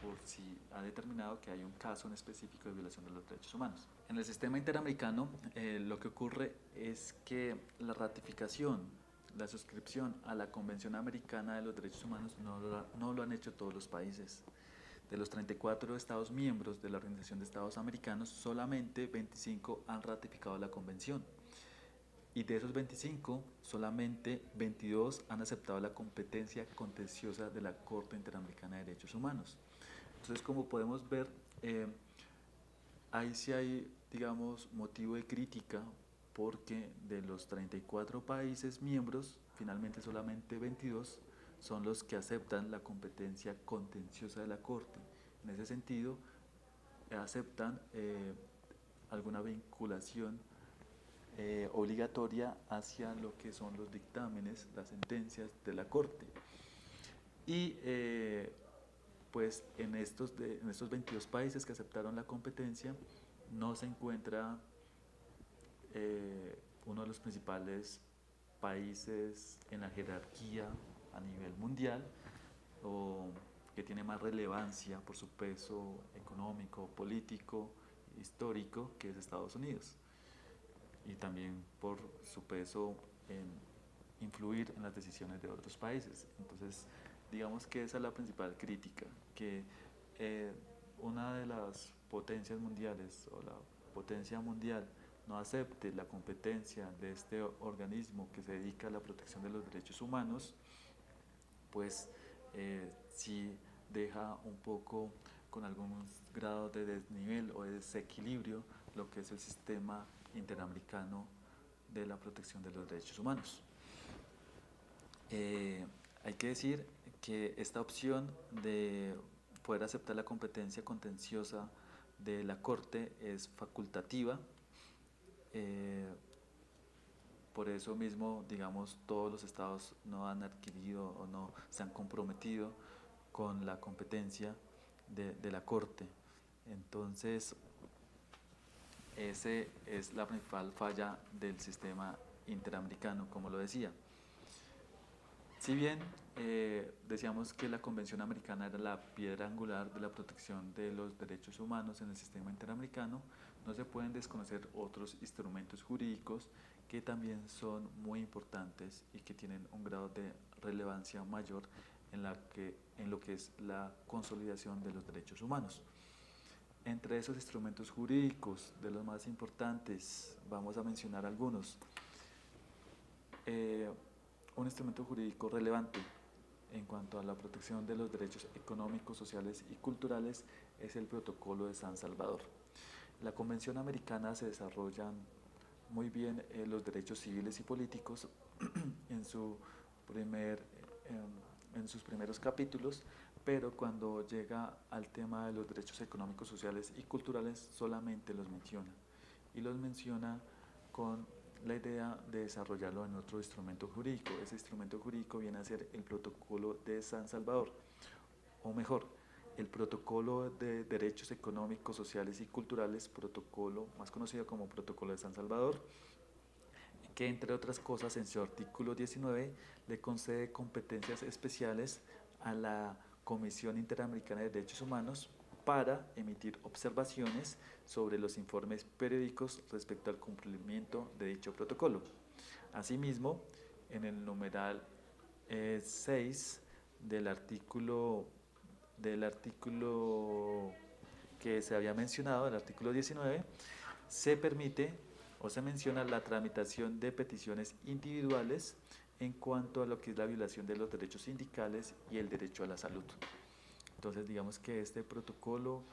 por si ha determinado que hay un caso en específico de violación de los derechos humanos. En el sistema interamericano lo que ocurre es que la ratificación, la suscripción a la Convención Americana de los Derechos Humanos no lo han hecho todos los países. De los 34 Estados miembros de la Organización de Estados Americanos, solamente 25 han ratificado la convención. Y de esos 25, solamente 22 han aceptado la competencia contenciosa de la Corte Interamericana de Derechos Humanos. Entonces, como podemos ver, ahí sí hay, digamos, motivo de crítica porque de los 34 países miembros, finalmente solamente 22 son los que aceptan la competencia contenciosa de la Corte. En ese sentido, aceptan alguna vinculación obligatoria hacia lo que son los dictámenes, las sentencias de la Corte. Y pues en estos 22 países que aceptaron la competencia no se encuentra uno de los principales países en la jerarquía a nivel mundial o que tiene más relevancia por su peso económico, político, histórico, que es Estados Unidos, y también por su peso en influir en las decisiones de otros países. Entonces, digamos que esa es la principal crítica, que una de las potencias mundiales o la potencia mundial no acepte la competencia de este organismo que se dedica a la protección de los derechos humanos, pues sí deja un poco con algún grado de desnivel o de desequilibrio lo que es el sistema interamericano de la protección de los derechos humanos. Hay que decir que esta opción de poder aceptar la competencia contenciosa de la Corte es facultativa. Por eso mismo, digamos, todos los estados no han adquirido o no se han comprometido con la competencia de la Corte. Entonces, esa es la principal falla del sistema interamericano, como lo decía. Si bien decíamos que la Convención Americana era la piedra angular de la protección de los derechos humanos en el sistema interamericano, no se pueden desconocer otros instrumentos jurídicos que también son muy importantes y que tienen un grado de relevancia mayor en lo que es la consolidación de los derechos humanos. Entre esos instrumentos jurídicos, de los más importantes, vamos a mencionar algunos. Un instrumento jurídico relevante en cuanto a la protección de los derechos económicos, sociales y culturales es el Protocolo de San Salvador. En la Convención Americana se desarrollan muy bien los derechos civiles y políticos en, en sus primeros capítulos, pero cuando llega al tema de los derechos económicos, sociales y culturales solamente los menciona, y los menciona con la idea de desarrollarlo en otro instrumento jurídico. Ese instrumento jurídico viene a ser el Protocolo de San Salvador, o mejor, el Protocolo de Derechos Económicos, Sociales y Culturales, protocolo más conocido como Protocolo de San Salvador, que entre otras cosas en su artículo 19 le concede competencias especiales a la Comisión Interamericana de Derechos Humanos para emitir observaciones sobre los informes periódicos respecto al cumplimiento de dicho protocolo. Asimismo, en el numeral 6 del artículo que se había mencionado, el artículo 19, se permite o se menciona la tramitación de peticiones individuales en cuanto a lo que es la violación de los derechos sindicales y el derecho a la salud. Entonces, digamos que este protocolo,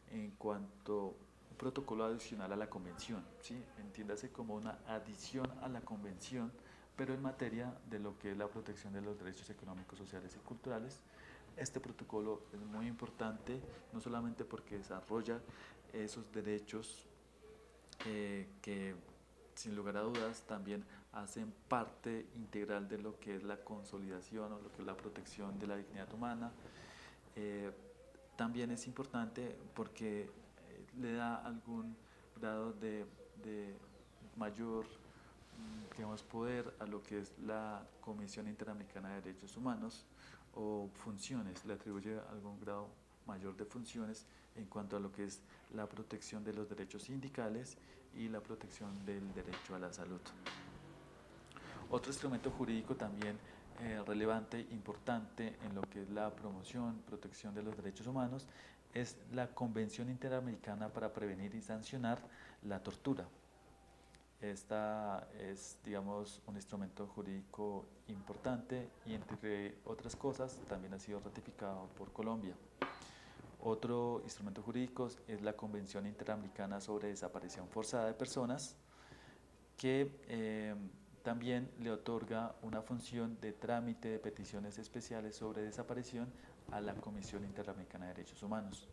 en cuanto un protocolo adicional a la convención, ¿sí? Entiéndase como una adición a la convención, pero en materia de lo que es la protección de los derechos económicos, sociales y culturales. Este protocolo es muy importante, no solamente porque desarrolla esos derechos que sin lugar a dudas también hacen parte integral de lo que es la consolidación o lo que es la protección de la dignidad humana. También es importante porque le da algún grado de mayor, digamos, poder a lo que es la Comisión Interamericana de Derechos Humanos, o funciones, le atribuye algún grado mayor de funciones en cuanto a lo que es la protección de los derechos sindicales y la protección del derecho a la salud. Otro instrumento jurídico también relevante, importante en lo que es la promoción, protección de los derechos humanos, es la Convención Interamericana para Prevenir y Sancionar la Tortura. Esta es, digamos, un instrumento jurídico importante y, entre otras cosas, también ha sido ratificado por Colombia. Otro instrumento jurídico es la Convención Interamericana sobre Desaparición Forzada de Personas, que también le otorga una función de trámite de peticiones especiales sobre desaparición a la Comisión Interamericana de Derechos Humanos.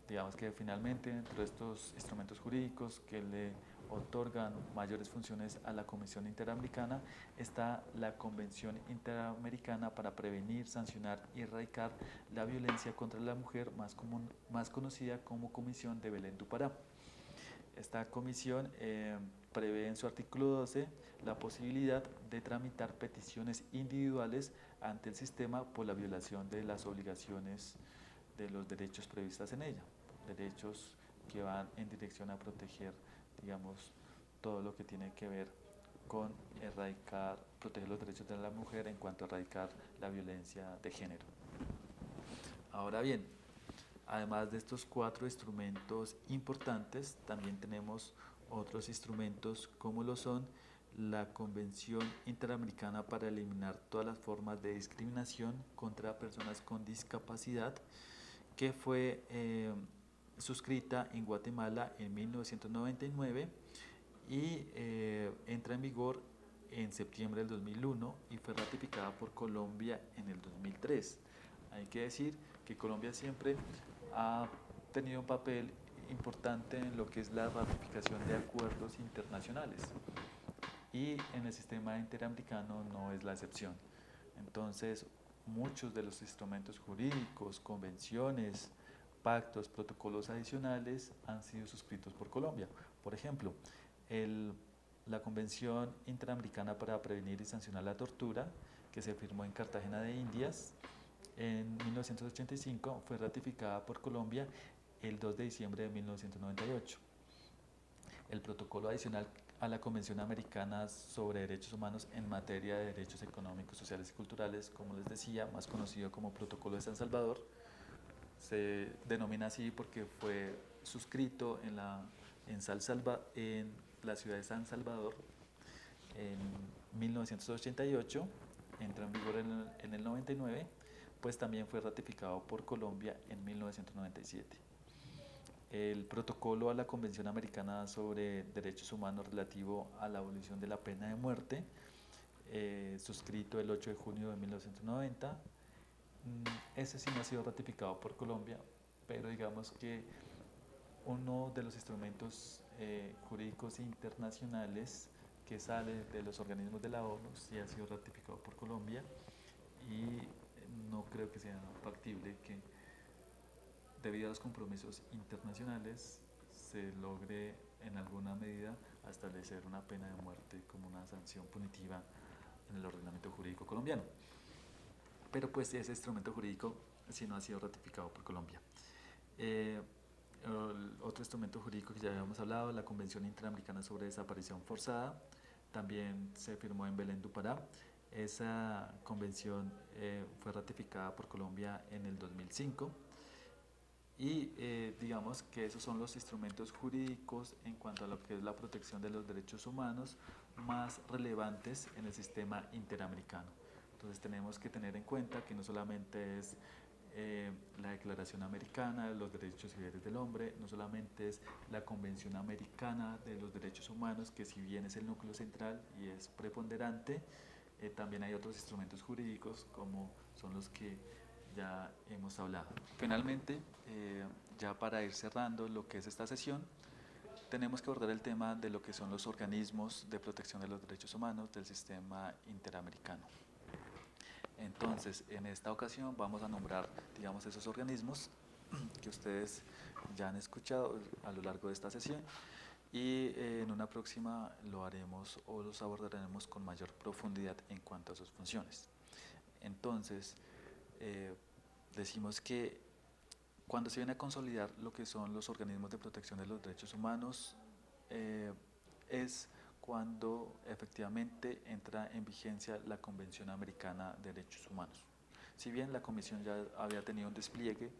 Digamos que finalmente, entre estos instrumentos jurídicos que le otorgan mayores funciones a la Comisión Interamericana, está la Convención Interamericana para Prevenir, Sancionar y Erradicar la Violencia contra la Mujer, más conocida como Comisión de Belén do Pará. Esta comisión prevé en su artículo 12 la posibilidad de tramitar peticiones individuales ante el sistema por la violación de las obligaciones de los derechos previstas en ella, derechos que van en dirección a proteger, digamos, todo lo que tiene que ver con proteger los derechos de la mujer en cuanto a erradicar la violencia de género. Ahora bien, además de estos 4 instrumentos importantes, también tenemos otros instrumentos como lo son la Convención Interamericana para eliminar todas las formas de discriminación contra personas con discapacidad, que fue suscrita en Guatemala en 1999 y entra en vigor en septiembre del 2001 y fue ratificada por Colombia en el 2003. Hay que decir que Colombia siempre ha tenido un papel importante en lo que es la ratificación de acuerdos internacionales, y en el sistema interamericano no es la excepción. Entonces, muchos de los instrumentos jurídicos, convenciones, pactos, protocolos adicionales han sido suscritos por Colombia. Por ejemplo, la Convención Interamericana para Prevenir y Sancionar la Tortura, que se firmó en Cartagena de Indias en 1985, fue ratificada por Colombia el 2 de diciembre de 1998. El protocolo adicional a la Convención Americana sobre Derechos Humanos en materia de derechos económicos, sociales y culturales, como les decía, más conocido como Protocolo de San Salvador. Se denomina así porque fue suscrito en la ciudad de San Salvador en 1988, entró en vigor en el 99, pues también fue ratificado por Colombia en 1997. El protocolo a la Convención Americana sobre Derechos Humanos relativo a la abolición de la pena de muerte, suscrito el 8 de junio de 1990. Ese sí no ha sido ratificado por Colombia, pero digamos que uno de los instrumentos jurídicos internacionales que sale de los organismos de la ONU sí ha sido ratificado por Colombia y no creo que sea factible que debido a los compromisos internacionales se logre en alguna medida establecer una pena de muerte como una sanción punitiva en el ordenamiento jurídico colombiano. Pero pues ese instrumento jurídico sí no ha sido ratificado por Colombia. Otro instrumento jurídico que ya habíamos hablado, la Convención Interamericana sobre Desaparición Forzada, también se firmó en Belén do Pará. Esa convención fue ratificada por Colombia en el 2005 y digamos que esos son los instrumentos jurídicos en cuanto a lo que es la protección de los derechos humanos más relevantes en el sistema interamericano. Entonces tenemos que tener en cuenta que no solamente es la Declaración Americana de los Derechos y Deberes del Hombre, no solamente es la Convención Americana de los Derechos Humanos, que si bien es el núcleo central y es preponderante, también hay otros instrumentos jurídicos como son los que ya hemos hablado. Finalmente, ya para ir cerrando lo que es esta sesión, tenemos que abordar el tema de lo que son los organismos de protección de los derechos humanos del sistema interamericano. Entonces, en esta ocasión vamos a nombrar, digamos, esos organismos que ustedes ya han escuchado a lo largo de esta sesión y en una próxima lo haremos o los abordaremos con mayor profundidad en cuanto a sus funciones. Entonces, decimos que cuando se viene a consolidar lo que son los organismos de protección de los derechos humanos, es cuando efectivamente entra en vigencia la Convención Americana de Derechos Humanos. Si bien la Comisión ya había tenido un despliegue,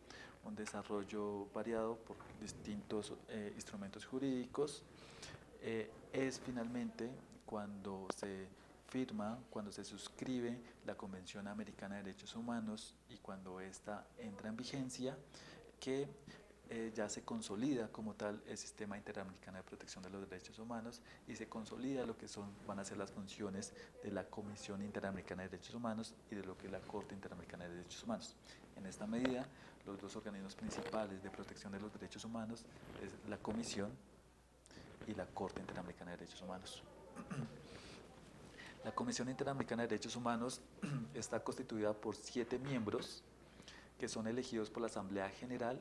un desarrollo variado por distintos instrumentos jurídicos, es finalmente cuando se firma, cuando se suscribe la Convención Americana de Derechos Humanos y cuando ésta entra en vigencia, que ya se consolida como tal el sistema interamericano de protección de los derechos humanos y se consolida lo que van a ser las funciones de la Comisión Interamericana de Derechos Humanos y de lo que es la Corte Interamericana de Derechos Humanos. En esta medida, los dos organismos principales de protección de los derechos humanos es la Comisión y la Corte Interamericana de Derechos Humanos. La Comisión Interamericana de Derechos Humanos está constituida por 7 miembros que son elegidos por la Asamblea General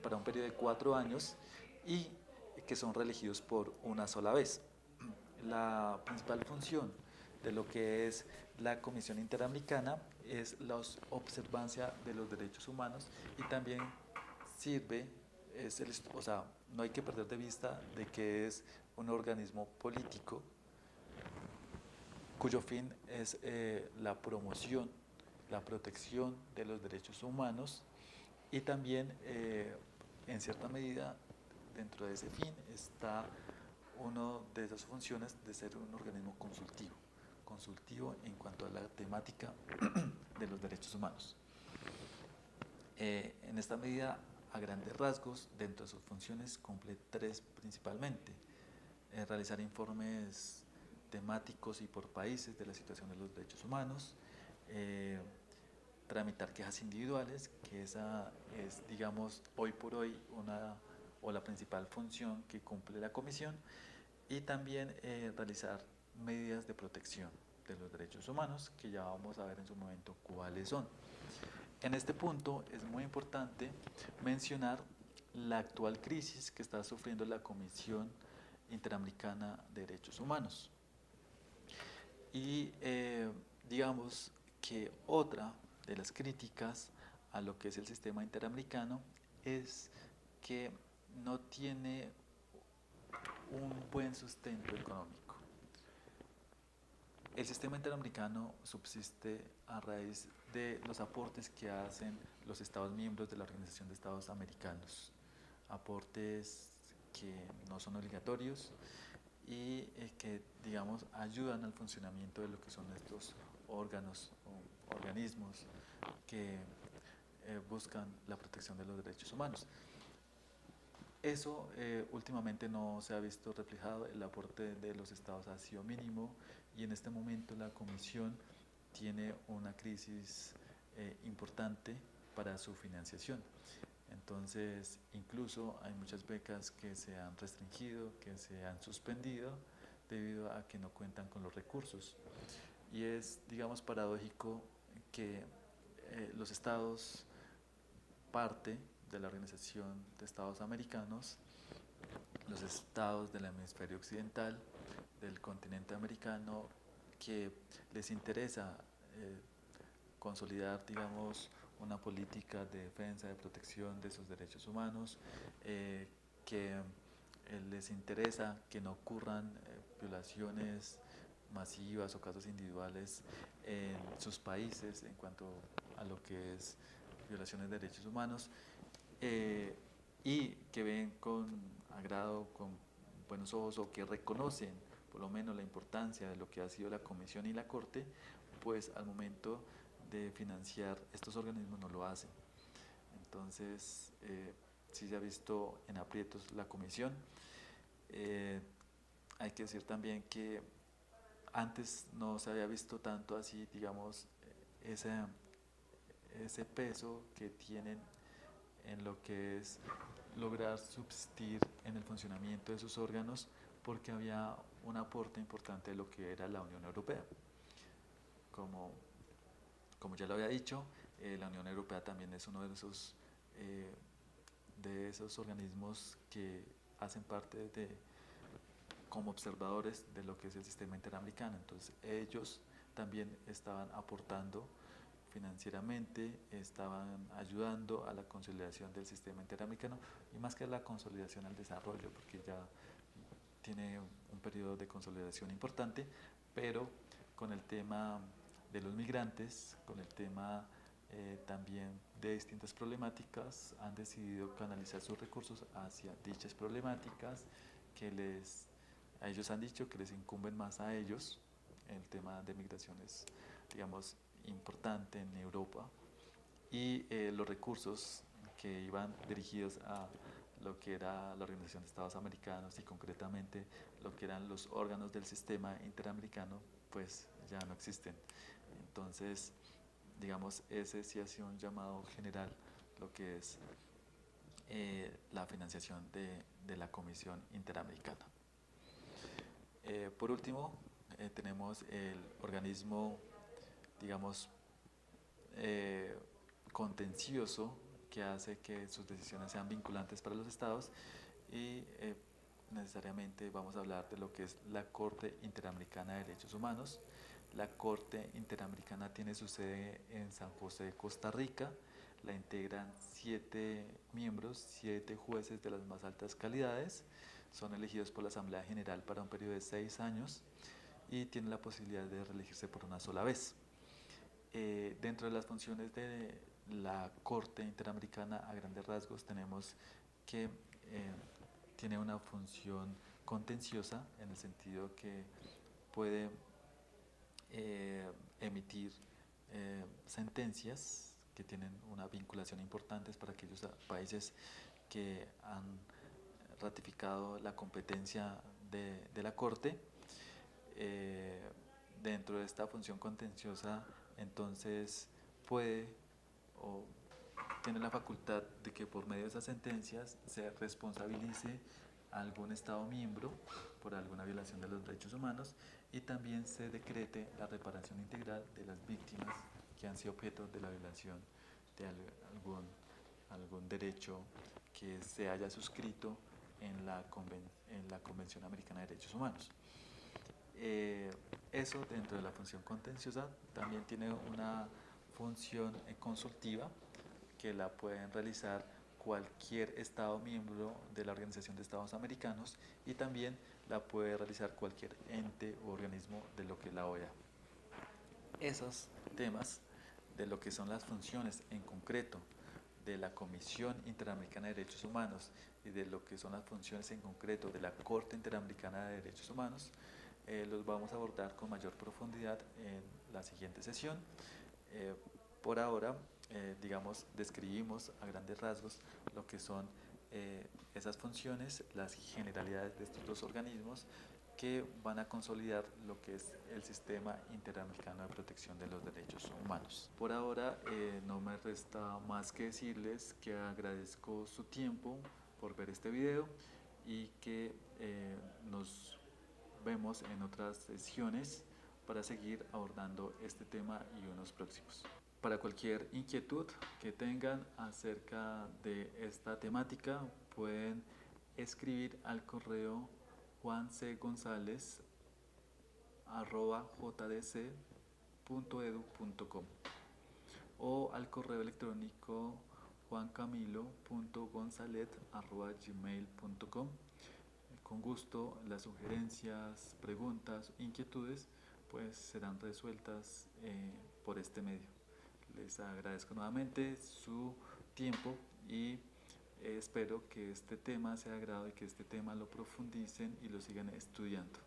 para un periodo de 4 años y que son reelegidos por una sola vez. La principal función de lo que es la Comisión Interamericana es la observancia de los derechos humanos y también sirve, o sea, no hay que perder de vista de que es un organismo político cuyo fin es la promoción, la protección de los derechos humanos y también, en cierta medida, dentro de ese fin está una de esas funciones de ser un organismo consultivo en cuanto a la temática de los derechos humanos. En esta medida, a grandes rasgos, dentro de sus funciones cumple 3 principalmente: realizar informes temáticos y por países de la situación de los derechos humanos, tramitar quejas individuales, que esa es, digamos, hoy por hoy la principal función que cumple la comisión, y también realizar medidas de protección de los derechos humanos, que ya vamos a ver en su momento cuáles son. En este punto es muy importante mencionar la actual crisis que está sufriendo la Comisión Interamericana de Derechos Humanos. Y digamos que otra de las críticas a lo que es el sistema interamericano es que no tiene un buen sustento económico. El sistema interamericano subsiste a raíz de los aportes que hacen los Estados miembros de la Organización de Estados Americanos, aportes que no son obligatorios y que, digamos, ayudan al funcionamiento de lo que son estos órganos o organismos que buscan la protección de los derechos humanos. Eso últimamente no se ha visto reflejado, el aporte de los estados ha sido mínimo y en este momento la Comisión tiene una crisis importante para su financiación. Entonces, incluso hay muchas becas que se han restringido, que se han suspendido debido a que no cuentan con los recursos. Y es, digamos, paradójico que los estados parte de la Organización de Estados Americanos, los estados del hemisferio occidental, del continente americano, que les interesa consolidar, digamos, una política de defensa, de protección de sus derechos humanos, que les interesa que no ocurran violaciones masivas o casos individuales en sus países en cuanto a lo que es violaciones de derechos humanos, y que ven con agrado, con buenos ojos, o que reconocen por lo menos la importancia de lo que ha sido la Comisión y la Corte, pues al momento de financiar estos organismos no lo hacen. Entonces, sí se ha visto en aprietos la Comisión. Hay que decir también que antes no se había visto tanto así, digamos, ese peso que tienen en lo que es lograr subsistir en el funcionamiento de sus órganos, porque había un aporte importante de lo que era la Unión Europea. Como ya lo había dicho, la Unión Europea también es uno de esos organismos que hacen parte como observadores de lo que es el sistema interamericano. Entonces ellos también estaban aportando financieramente, estaban ayudando a la consolidación del sistema interamericano, y más que a la consolidación, al desarrollo, porque ya tiene un periodo de consolidación importante, pero con el tema de los migrantes, con el tema también de distintas problemáticas, han decidido canalizar sus recursos hacia dichas problemáticas que a ellos han dicho que les incumben más a ellos. El tema de migraciones, digamos, importante en Europa, y los recursos que iban dirigidos a lo que era la Organización de Estados Americanos y concretamente lo que eran los órganos del sistema interamericano, pues ya no existen. Entonces, digamos, ese sí ha sido un llamado general, lo que es la financiación de la Comisión Interamericana. Por último, tenemos el organismo, digamos, contencioso, que hace que sus decisiones sean vinculantes para los estados, y necesariamente vamos a hablar de lo que es la Corte Interamericana de Derechos Humanos. La Corte Interamericana tiene su sede en San José, Costa Rica. La integran 7 miembros, 7 jueces de las más altas calidades. Son elegidos por la Asamblea General para un periodo de 6 años y tienen la posibilidad de reelegirse por una sola vez. Dentro de las funciones de la Corte Interamericana, a grandes rasgos, tenemos que tiene una función contenciosa, en el sentido que puede emitir sentencias que tienen una vinculación importante para aquellos países que han ratificado la competencia de la Corte. Dentro de esta función contenciosa, entonces puede o tiene la facultad de que por medio de esas sentencias se responsabilice a algún Estado miembro por alguna violación de los derechos humanos, y también se decrete la reparación integral de las víctimas que han sido objeto de la violación de algún derecho que se haya suscrito en la Convención Americana de Derechos Humanos. Eso dentro de la función contenciosa. También tiene una función consultiva, que la pueden realizar cualquier Estado miembro de la Organización de Estados Americanos y también la puede realizar cualquier ente u organismo de lo que es la OEA. Esos temas de lo que son las funciones en concreto de la Comisión Interamericana de Derechos Humanos y de lo que son las funciones en concreto de la Corte Interamericana de Derechos Humanos, los vamos a abordar con mayor profundidad en la siguiente sesión. Por ahora, digamos, describimos a grandes rasgos lo que son esas funciones, las generalidades de estos dos organismos que van a consolidar lo que es el Sistema Interamericano de Protección de los Derechos Humanos. Por ahora, no me resta más que decirles que agradezco su tiempo por ver este video y que nos vemos en otras sesiones para seguir abordando este tema y unos próximos. Para cualquier inquietud que tengan acerca de esta temática, pueden escribir al correo juancgonzalez@jdc.edu.com o al correo electrónico juancamilo.gonzalet@gmail.com. Con gusto, las sugerencias, preguntas, inquietudes, pues serán resueltas por este medio. Les agradezco nuevamente su tiempo y espero que este tema sea de agrado y que este tema lo profundicen y lo sigan estudiando.